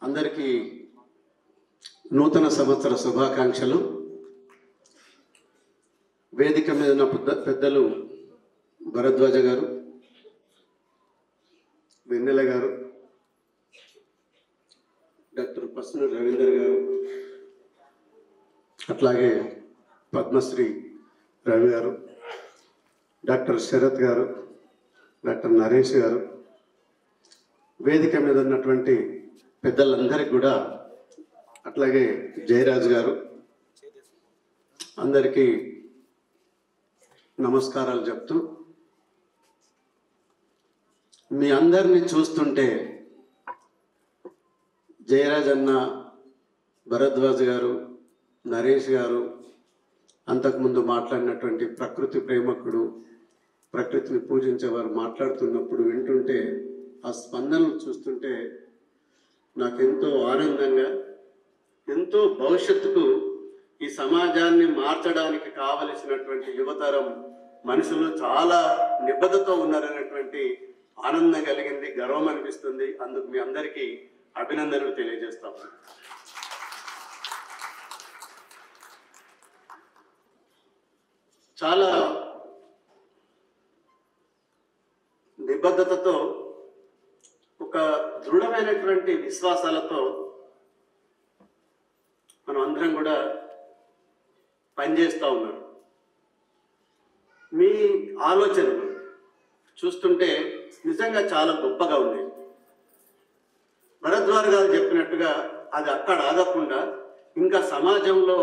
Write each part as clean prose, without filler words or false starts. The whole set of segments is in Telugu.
అందరికీ నూతన సంవత్సర శుభాకాంక్షలు. వేదిక మీద ఉన్న పెద్దలు భరద్వాజ గారు, వెన్నెల గారు, డాక్టర్ పస్నూరి రవీందర్ గారు, అట్లాగే పద్మశ్రీ రవి గారు, డాక్టర్ శరత్ గారు, డాక్టర్ నరేష్ గారు, వేదిక మీద ఉన్నటువంటి పెద్దలందరికీ కూడా, అట్లాగే జయరాజ్ గారు, అందరికీ నమస్కారాలు చెప్తూ, మీ అందరినీ చూస్తుంటే జయరాజ్ అన్న, భరద్వాజ్ గారు, నరేష్ గారు, అంతకుముందు మాట్లాడినటువంటి ప్రకృతి ప్రేమకుడు, ప్రకృతిని పూజించేవారు మాట్లాడుతున్నప్పుడు వింటుంటే, ఆ స్పందనలు చూస్తుంటే నాకెంతో ఆనందంగా, ఎంతో భవిష్యత్తుకు ఈ సమాజాన్ని మార్చడానికి కావలసినటువంటి యువతరం మనుషులు చాలా నిబద్ధతో ఉన్నారనేటువంటి ఆనందం కలిగింది, గర్వం అనిపిస్తుంది. అందుకు మీ అందరికీ అభినందనలు తెలియజేస్తాం. చాలా నిబద్ధతతో, ఒక దృఢమైనటువంటి విశ్వాసాలతో మనం అందరం కూడా పనిచేస్తూ ఉన్నారు. మీ ఆలోచనలు చూస్తుంటే నిజంగా చాలా గొప్పగా ఉన్నాయి. భరద్వాజ్ గారు చెప్పినట్టుగా అది అక్కడ ఆగకుండా ఇంకా సమాజంలో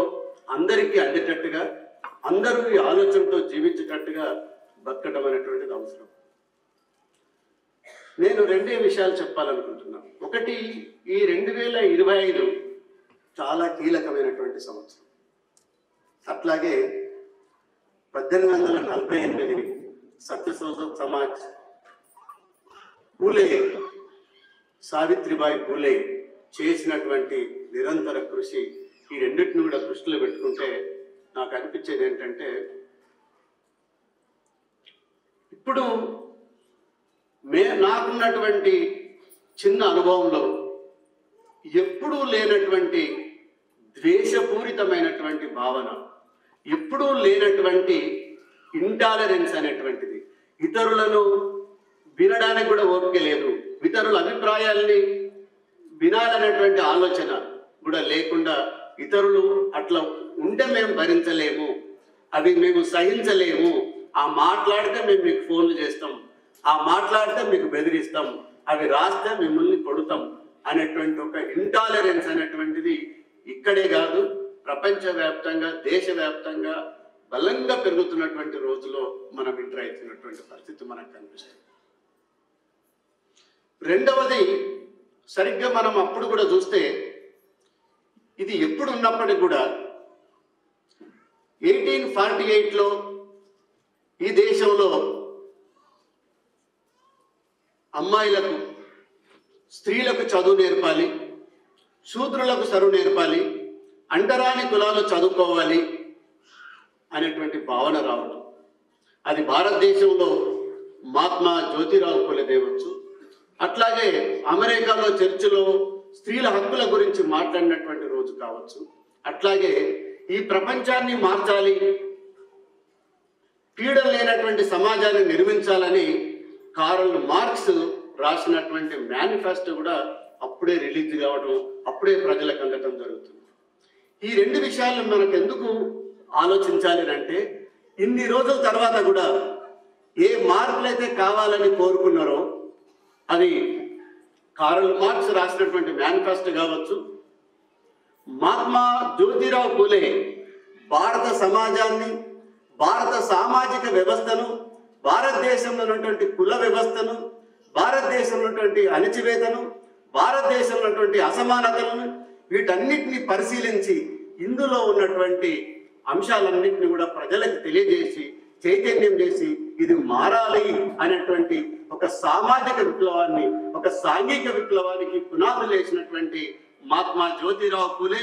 అందరికీ అందేటట్టుగా, అందరూ ఈ ఆలోచనతో జీవించేటట్టుగా బతకడం అనేటువంటిది అవసరం. నేను రెండే విషయాలు చెప్పాలనుకుంటున్నాను. ఒకటి, ఈ 2025 చాలా కీలకమైనటువంటి సంవత్సరం. అట్లాగే 1848 సత్యశోధ సమాజ్, పూలే, సావిత్రిబాయి పూలే చేసినటువంటి నిరంతర కృషి, ఈ రెండింటిని కూడా దృష్టిలో పెట్టుకుంటే నాకు అనిపించేది ఏంటంటే, ఇప్పుడు నాకున్నటువంటి చిన్న అనుభవంలో ఎప్పుడూ లేనటువంటి ద్వేషపూరితమైనటువంటి భావన, ఎప్పుడూ లేనటువంటి ఇంటాలరెన్స్ అనేటువంటిది, ఇతరులను వినడానికి కూడా ఓపిక లేదు, ఇతరుల అభిప్రాయాల్ని వినాలనేటువంటి ఆలోచన కూడా లేకుండా, ఇతరులు అట్లా ఉంటే మేము భరించలేము, అవి మేము సహించలేము, ఆ మాట్లాడితే మేము మీకు ఫోన్లు చేస్తాం, ఆ మాట్లాడితే మీకు బెదిరిస్తాం, అవి రాస్తే మిమ్మల్ని కొడతాం అనేటువంటి ఒక ఇంటాలరెన్స్ అనేటువంటిది ఇక్కడే కాదు, ప్రపంచవ్యాప్తంగా, దేశవ్యాప్తంగా బలంగా పెరుగుతున్నటువంటి రోజులో మనం ఎంటర్ అవుతున్నటువంటి పరిస్థితి మనకు కనిపిస్తుంది. రెండవది, సరిగ్గా మనం అప్పుడు కూడా చూస్తే, ఇది ఎప్పుడు ఉన్నప్పటికీ కూడా 1848లో ఈ దేశంలో అమ్మాయిలకు, స్త్రీలకు చదువు నేర్పాలి, శూద్రులకు చదువు నేర్పాలి, అంటరాని కులాలు చదువుకోవాలి అనేటువంటి భావన రావడం. అది భారతదేశంలో మహాత్మా జ్యోతిరావు పూలే దేవచ్చు, అట్లాగే అమెరికాలో చర్చిలో స్త్రీల హక్కుల గురించి మాట్లాడినటువంటి రోజు కావచ్చు, అట్లాగే ఈ ప్రపంచాన్ని మార్చాలి, పీడన లేనటువంటి సమాజాన్ని నిర్మించాలని కార్ల్ మార్క్స్ రాసినటువంటి మేనిఫెస్టో కూడా అప్పుడే రిలీజ్ కావడం, అప్పుడే ప్రజలకు అందటం జరుగుతుంది. ఈ రెండు విషయాలను మనకు ఎందుకు ఆలోచించాలి అంటే, ఇన్ని రోజుల తర్వాత కూడా ఏ మార్పులైతే కావాలని కోరుకున్నారో, అది కార్ల్ మార్క్స్ రాసినటువంటి మేనిఫెస్టో కావచ్చు, మహాత్మా జ్యోతిరావు పూలే భారత సమాజాన్ని, భారత సామాజిక వ్యవస్థను, భారతదేశంలో ఉన్నటువంటి కుల వ్యవస్థను, భారతదేశంలో ఉన్నటువంటి అణచివేతను, భారతదేశంలో ఉన్నటువంటి అసమానతలను, వీటన్నిటిని పరిశీలించి ఇందులో ఉన్నటువంటి అంశాలన్నింటినీ కూడా ప్రజలకు తెలియజేసి, చైతన్యం చేసి, ఇది మారాలి అనేటువంటి ఒక సామాజిక విప్లవాన్ని, ఒక సాంఘిక విప్లవానికి పునాదులు వేసినటువంటి మహాత్మా జ్యోతిరావు పూలే,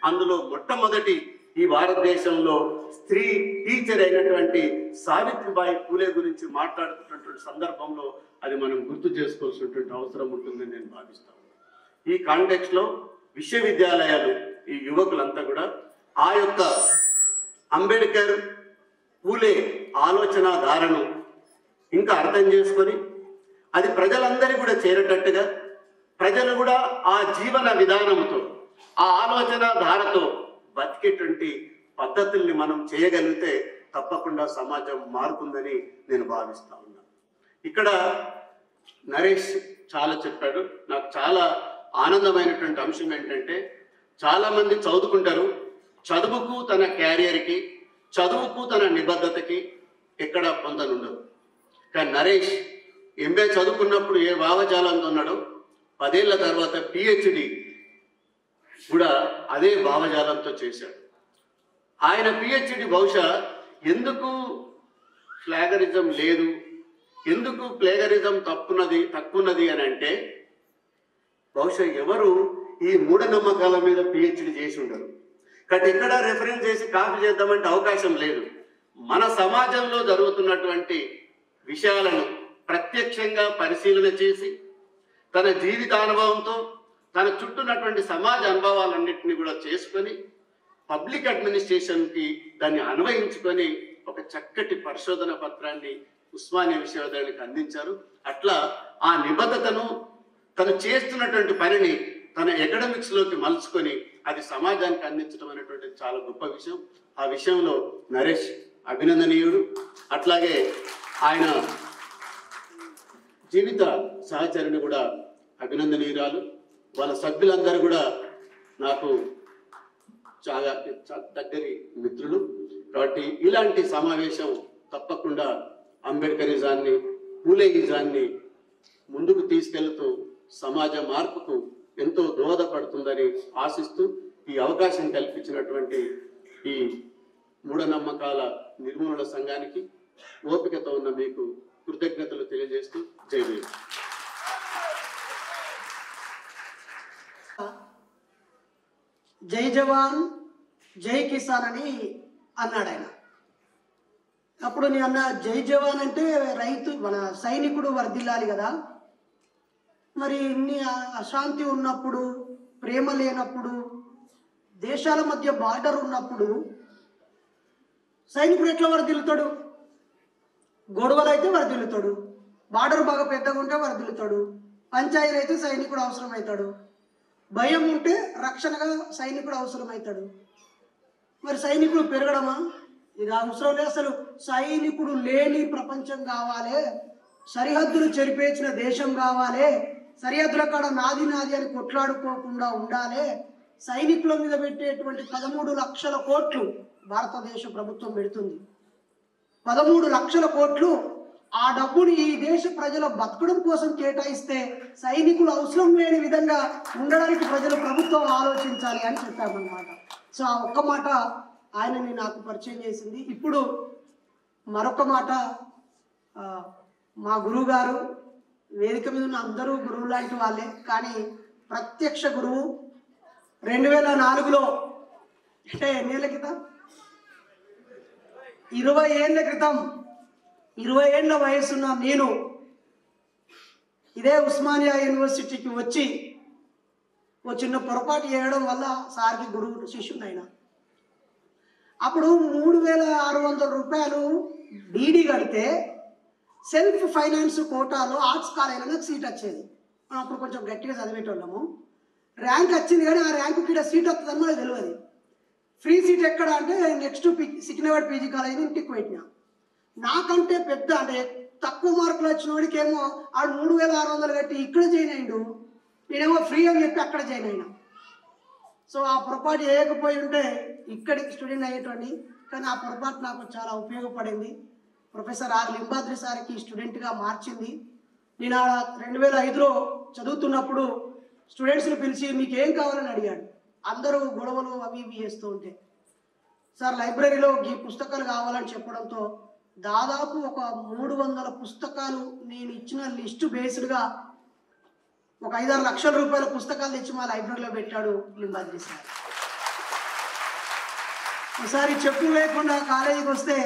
అందులో మొట్టమొదటి ఈ భారతదేశంలో స్త్రీ టీచర్ అయినటువంటి సావిత్రిబాయి పూలే గురించి మాట్లాడుతున్నటువంటి సందర్భంలో అది మనం గుర్తు చేసుకోవాల్సినటువంటి అవసరం ఉంటుందని నేను భావిస్తాను. ఈ కాంటెక్స్లో విశ్వవిద్యాలయాలు, ఈ యువకులంతా కూడా ఆ యొక్క అంబేద్కర్ పూలే ఆలోచన ధారను ఇంకా అర్థం చేసుకొని అది ప్రజలందరికీ కూడా చేరేటట్టుగా, ప్రజలు కూడా ఆ జీవన విధానంతో, ఆ ఆలోచన ధారతో బతికేటువంటి పద్ధతుల్ని మనం చేయగలిగితే తప్పకుండా సమాజం మారుతుందని నేను భావిస్తా ఉన్నాను. ఇక్కడ నరేష్ చాలా చెప్పాడు. నాకు చాలా ఆనందమైనటువంటి అంశం ఏంటంటే, చాలామంది చదువుకుంటారు, చదువుకు తన క్యారియర్కి, చదువుకు తన నిబద్ధతకి ఎక్కడ పొందనుండదు. కానీ నరేష్ ఎంఏ చదువుకున్నప్పుడు ఏ భావజాలంతో ఉన్నాడో 10 ఏళ్ల తర్వాత పిహెచ్డి కూడా అదే భావజాలంతో చేశాడు. ఆయన పిహెచ్డి బహుశా ఎందుకు ప్లేగరిజం లేదు, ఎందుకు ప్లేగరిజం తక్కున్నది అని అంటే, బహుశా ఎవరు ఈ మూఢనమ్మకాల మీద పిహెచ్డి చేసి ఉండరు. కాబట్టి ఎక్కడ రెఫరెన్స్ చేసి కాపీ చేద్దామంటే అవకాశం లేదు. మన సమాజంలో జరుగుతున్నటువంటి విషయాలను ప్రత్యక్షంగా పరిశీలన చేసి తన జీవితానుభవంతో తన చుట్టూన్నటువంటి సమాజ అనుభవాలన్నింటినీ కూడా చేసుకొని పబ్లిక్ అడ్మినిస్ట్రేషన్కి దాన్ని అన్వయించుకొని ఒక చక్కటి పరిశోధన పత్రాన్ని ఉస్మానియా విశ్వవిద్యాలయానికి అందించారు. అట్లా ఆ నిబద్ధతను, తను చేస్తున్నటువంటి పనిని తన ఎకడమిక్స్లోకి మలుచుకొని అది సమాజానికి అందించడం అనేటువంటి చాలా గొప్ప విషయం. ఆ విషయంలో నరేష్ అభినందనీయుడు. అట్లాగే ఆయన జీవిత సహచరిని కూడా అభినందనీయురాలు. వాళ్ళ సభ్యులందరూ కూడా నాకు చాలా దగ్గరి మిత్రులు. కాబట్టి ఇలాంటి సమావేశం తప్పకుండా అంబేద్కరిజాన్ని, పూలేయిజాన్ని ముందుకు తీసుకెళ్తూ సమాజ మార్పుకు ఎంతో దోహదపడుతుందని ఆశిస్తూ ఈ అవకాశం కల్పించినటువంటి ఈ మూఢనమ్మకాల నిర్మూలన సంఘానికి ఓపికతో ఉన్న మీకు కృతజ్ఞతలు తెలియజేస్తూ జై భీమ్. జై జవాన్ జై కిసాన్ అని అన్నాడు ఆయన. అప్పుడు నేను అన్న, జై జవాన్ అంటే రైతు మన సైనికుడు వర్ధిల్లాలి కదా, మరి ఇన్ని అశాంతి ఉన్నప్పుడు, ప్రేమ లేనప్పుడు, దేశాల మధ్య బార్డర్ ఉన్నప్పుడు సైనికుడు ఎట్లా వర్ధిల్లుతాడు? గొడవలు అయితే వర్ధిల్లుతాడు, బార్డర్ బాగా పెద్దగా ఉంటే వర్ధిల్లుతాడు, పంచాయతీలు అయితే సైనికుడు అవసరమవుతాడు, భయం ఉంటే రక్షణగా సైనికుడు అవసరమవుతాడు. మరి సైనికుడు పెరగడమా? ఇది అవసరం లేదు. అసలు సైనికుడు లేని ప్రపంచం కావాలి, సరిహద్దులు చెరిపేసిన దేశం కావాలి, సరిహద్దుల కాడ నాది నాది అని కొట్లాడుకోకుండా ఉండాలి. సైనికుల మీద పెట్టేటువంటి 13 లక్షల కోట్లు భారతదేశ ప్రభుత్వం పెడుతుంది. 13 లక్షల కోట్లు. ఆ డబ్బుని ఈ దేశ ప్రజల బతకడం కోసం కేటాయిస్తే సైనికులు అవసరం లేని విధంగా ఉండడానికి ప్రభుత్వం ఆలోచించాలి అని చెప్పామన్నమాట. సో ఆ ఒక్క మాట ఆయనని నాకు పరిచయం చేసింది. ఇప్పుడు మరొక మాట, మా గురువు గారు, వేదిక మీద ఉన్న అందరూ గురువు లాంటి వాళ్ళే, కానీ ప్రత్యక్ష గురువు 2004లో, అంటే ఎన్నేళ్ల క్రితం, 20 ఏళ్ల క్రితం, 20 ఏళ్ల వయసున్న నేను ఇదే ఉస్మానియా యూనివర్సిటీకి వచ్చి ఓ చిన్న పొరపాటు చేయడం వల్ల సార్కి గురువు శిష్యుడు అయినా. అప్పుడు 3600 రూపాయలు డీడీ కడితే సెల్ఫ్ ఫైనాన్స్ కోటాలో ఆర్ట్స్ కాలేజీలో నాకు సీట్ వచ్చేది. మనం అప్పుడు కొంచెం గట్టిగా చదివేటోళ్ళము. ర్యాంక్ వచ్చింది, కానీ ఆ ర్యాంకు ఇక్కడ సీట్ వస్తుందని మనకు తెలియదు. ఫ్రీ సీట్ ఎక్కడ అంటే నెక్స్ట్ సికింద్రాబాద్ పీజీ కాలేజీని ఇంటికి పెట్టినా. నాకంటే పెద్ద, అంటే తక్కువ మార్కులు వచ్చిన వాడికి ఏమో ఆడు 3600 కట్టి ఇక్కడ జాయిన్ అయ్యిండు, నేనేమో ఫ్రీ అని చెప్పి అక్కడ జాయిన్ అయినా. సో ఆ పొరపాటు చేయకపోయి ఉంటే ఇక్కడికి స్టూడెంట్ అయ్యేటోడిని. కానీ ఆ పొరపాటు నాకు చాలా ఉపయోగపడింది. ప్రొఫెసర్ ఆర్ లింబాద్రి సార్కి స్టూడెంట్గా మార్చింది. నేను 2005లో చదువుతున్నప్పుడు స్టూడెంట్స్ని పిలిచి మీకు ఏం కావాలని అడిగాడు. అందరూ గొడవలు అవి ఇవి చేస్తూ ఉంటే, సార్ లైబ్రరీలో ఈ పుస్తకాలు కావాలని చెప్పడంతో దాదాపు ఒక 300 పుస్తకాలు నేను ఇచ్చిన లిస్టు బేస్డ్గా ఒక 5-6 లక్షల రూపాయల పుస్తకాలు తెచ్చి మా లైబ్రరీలో పెట్టాడు లింబాద్రి సార్. ఒకసారి చెప్పు లేకుండా కాలేజీకి వస్తే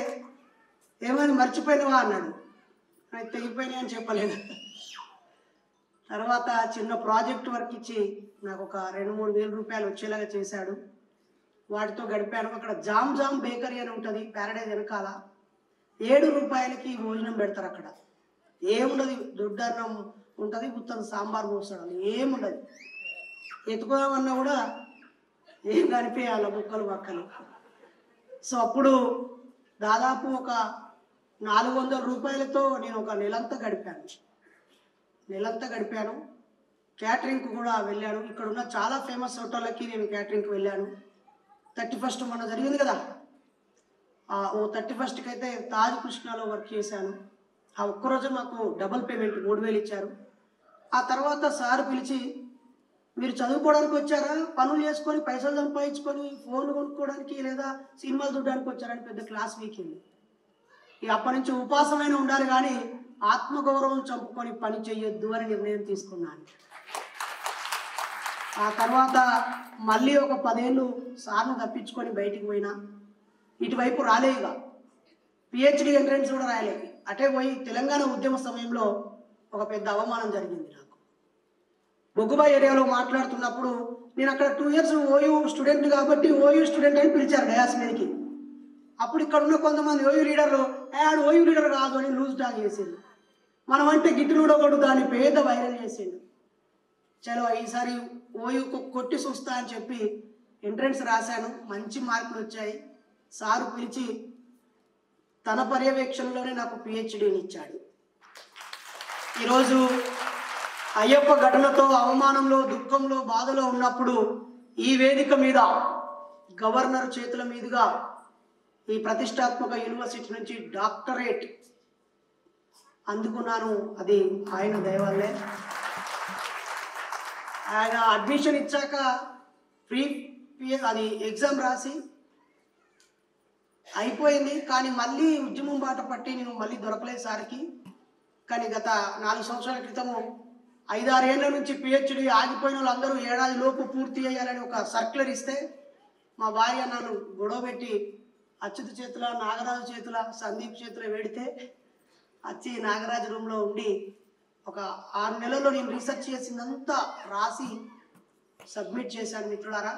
ఏమైనా మర్చిపోయినవా అన్నాడు. తెగిపోయినాయి అని చెప్పలేదు. తర్వాత చిన్న ప్రాజెక్ట్ వర్క్ ఇచ్చి నాకు ఒక 2-3 వేల రూపాయలు వచ్చేలాగా చేశాడు. వాటితో గడిపాను. అక్కడ జామ్ జామ్ బేకరీ అని ఉంటుంది ప్యారడైజ్ వెనకాల. 7 రూపాయలకి భోజనం పెడతారు అక్కడ. ఏముండదు, దొడ్డన్నం ఉంటుంది, ఉత్తరం సాంబార్ పోస్తాడు, ఏముండదు. ఎత్తుకోదామన్నా కూడా ఏం కనిపించాలి ముక్కలు పక్కలు. సో అప్పుడు దాదాపు ఒక 400 రూపాయలతో నేను ఒక నెలంతా గడిపాను. క్యాటరింగ్కి కూడా వెళ్ళాను. ఇక్కడ ఉన్న చాలా ఫేమస్ హోటళ్ళకి నేను క్యాటరింగ్కి వెళ్ళాను. 31st మొన్న జరిగింది కదా, 31st అయితే తాజ్ కృష్ణలో వర్క్ చేశాను. ఆ ఒక్కరోజు మాకు డబుల్ పేమెంట్ 3000 ఇచ్చారు. ఆ తర్వాత సార్ పిలిచి, మీరు చదువుకోవడానికి వచ్చారా, పనులు చేసుకొని పైసలు సంపాదించుకొని ఫోన్లు కొనుక్కోవడానికి లేదా సినిమాలు చూడడానికి వచ్చారని పెద్ద క్లాస్ వీకింది. అప్పటి నుంచి ఉపాసమైన ఉండాలి కానీ ఆత్మగౌరవం చంపుకొని పని చెయ్యొద్దు అని నిర్ణయం తీసుకున్నాను. ఆ తర్వాత మళ్ళీ ఒక 10 ఏళ్ళు సార్ను తప్పించుకొని బయటికి పోయినా. ఇటువైపు రాలేదుగా, పిహెచ్డి ఎంట్రన్స్ కూడా రాయలేదు. అటే పోయి తెలంగాణ ఉద్యమ సమయంలో ఒక పెద్ద అవమానం జరిగింది నాకు. బొగ్గుబాయి ఏరియాలో మాట్లాడుతున్నప్పుడు నేను అక్కడ 2 ఇయర్స్ ఓయూ స్టూడెంట్ కాబట్టి ఓయూ స్టూడెంట్ అని పిలిచారు డయాస్ మీదకి. అప్పుడు ఇక్కడ ఉన్న కొంతమంది ఓయూ లీడర్లు ఆడు ఓయూ లీడర్ కాదు అని లూజ్ టాక్ చేసిండు. మనం అంటే గిట్టునుడో కూడా దాన్ని పేద వైరల్ చేసిండు. చలో ఈసారి ఓయూ కొట్టి చూస్తా అని చెప్పి ఎంట్రన్స్ రాశాను. మంచి మార్కులు వచ్చాయి. సారు పిలిచి తన పర్యవేక్షణలోనే నాకు పిహెచ్డీని ఇచ్చాడు. ఈరోజు అయ్యప్ప ఘటనతో అవమానంలో, దుఃఖంలో, బాధలో ఉన్నప్పుడు ఈ వేదిక మీద గవర్నర్ చేతుల మీదుగా ఈ ప్రతిష్టాత్మక యూనివర్సిటీ నుంచి డాక్టరేట్ అందుకున్నాను. అది ఆయన దయ వల్లే. ఆయన అడ్మిషన్ ఇచ్చాక అది ఎగ్జామ్ రాసి అయిపోయింది. కానీ మళ్ళీ ఉద్యమం బాట పట్టి నేను మళ్ళీ దొరకలేదు సార్కి. కానీ గత 4 సంవత్సరాల క్రితము 5-6 ఏళ్ళ నుంచి పిహెచ్డి ఆగిపోయిన వాళ్ళందరూ ఏడాది లోపు పూర్తి చేయాలని ఒక సర్క్యులర్ ఇస్తే మా భార్య నన్ను గొడవ పెట్టి అచ్యుత్ చేతుల, నాగరాజు చేతుల, సందీప్ చేతుల పెడితే వచ్చి నాగరాజు రూమ్లో ఉండి ఒక 6 నెలల్లో నేను రీసెర్చ్ చేసిందంతా రాసి సబ్మిట్ చేశాను మిత్రులారా.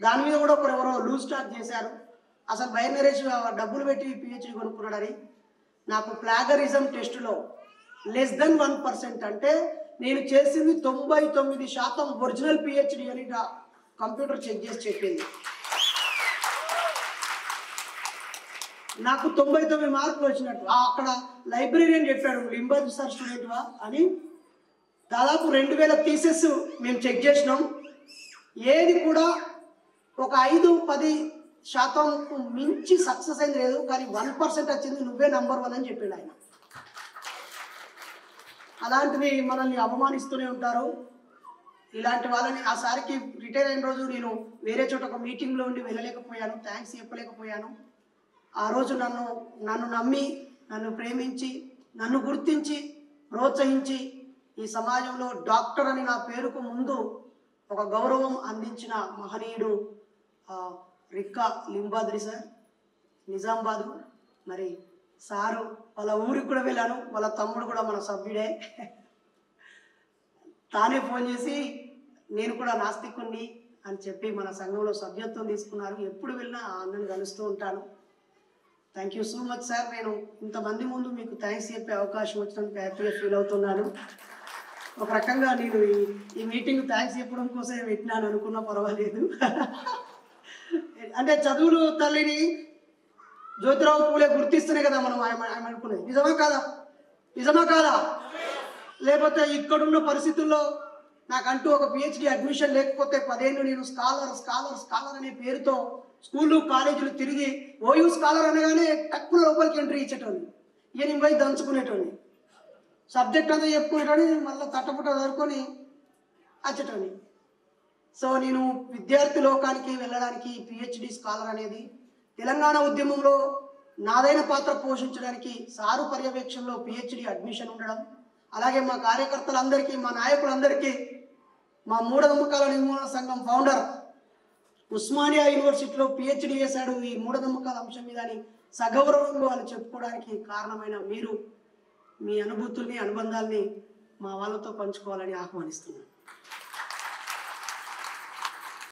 దాని మీద కూడా ఎవరో లూజ్ టాక్ చేశారు. అసలు బైనరేష్ డబ్బులు పెట్టి పిహెచ్డి కొనుక్కున్నాడని. నాకు ప్లాగరిజం టెస్టులో <1% అంటే నేను చేసింది 99% ఒరిజినల్ పిహెచ్డి అని కంప్యూటర్ చెక్ చేసి చెప్పింది. నాకు 99 మార్కులు వచ్చినట్టు. అక్కడ లైబ్రరీని చెప్పాడు, లింబాజ్ సార్ స్టూడెంట్వా అని. దాదాపు 2000 థీసెస్ మేము చెక్ చేసినాం. ఏది కూడా ఒక 5-10% మించి సక్సెస్ అయింది లేదు. కానీ 1% వచ్చింది, నువ్వే నంబర్ 1 అని చెప్పాడు ఆయన. అలాంటివి మనల్ని అవమానిస్తూనే ఉంటారు. ఇలాంటి వాళ్ళని ఆ సారికి రిటైర్ అయిన రోజు నేను వేరే చోట ఒక మీటింగ్లో ఉండి వెళ్ళలేకపోయాను, థ్యాంక్స్ చెప్పలేకపోయాను. ఆ రోజు నన్ను నమ్మి, నన్ను ప్రేమించి, నన్ను గుర్తించి, ప్రోత్సహించి ఈ సమాజంలో డాక్టర్ అని నా పేరుకు ముందు ఒక గౌరవం అందించిన మహనీయుడు రిక్కా లింబాద్రి సార్, నిజామాబాదు. మరి సారు వాళ్ళ ఊరికి కూడా వెళ్ళాను. వాళ్ళ తమ్ముడు కూడా మన సభ్యుడే. తానే ఫోన్ చేసి నేను కూడా నాస్తికుణ్ణి అని చెప్పి మన సంఘంలో సభ్యత్వం తీసుకున్నారు. ఎప్పుడు వెళ్ళినా అన్నను కలుస్తూ ఉంటాను. Thank you so much sir. నేను ఇంతమంది ముందు మీకు థ్యాంక్స్ చెప్పే అవకాశం వచ్చినందుకు హ్యాపీగా ఫీల్ అవుతున్నాను. ఒక రకంగా నేను ఈ మీటింగ్ థ్యాంక్స్ చెప్పడం కోసమే పెట్టినాను అనుకున్నా పర్వాలేదు. అంటే చదువులు తల్లిని జ్యోతిరావు పూలే గుర్తిస్తేనే కదా మనం అనుకునేది. నిజమా కాదా? లేకపోతే ఇక్కడున్న పరిస్థితుల్లో నాకంటూ ఒక పిహెచ్డి అడ్మిషన్ లేకపోతే 10 ఏళ్ళు నేను స్కాలర్ అనే పేరుతో స్కూళ్ళు కాలేజీలు తిరిగి ఓయూ స్కాలర్ అనగానే తక్కువ లోపలికి ఎంట్రీ ఇచ్చేటోని. ఇక నేను పోయి దంచుకునేటోని, సబ్జెక్ట్ అంతా చెప్పుకునేటోని, మళ్ళీ తట్టపుట్ట చదువుకొని వచ్చేటోని. సో నేను విద్యార్థి లోకానికి వెళ్ళడానికి పిహెచ్డి స్కాలర్ అనేది తెలంగాణ ఉద్యమంలో నాదైన పాత్ర పోషించడానికి సారు పర్యవేక్షణలో పిహెచ్డి అడ్మిషన్ ఉండడం, అలాగే మా కార్యకర్తలందరికీ, మా నాయకులందరికీ, మా మూఢనమ్మకాల నిర్మూలన సంఘం ఫౌండర్ ఉస్మానియా యూనివర్సిటీలో పిహెచ్డి చేశాడు ఈ మూఢనమ్మకాల అంశం మీద అని సగౌరవంగా వాళ్ళు చెప్పుకోవడానికి కారణమైన మీరు, మీ అనుభూతుల్ని, అనుబంధాల్ని మా వాళ్ళతో పంచుకోవాలని ఆహ్వానిస్తున్నాను.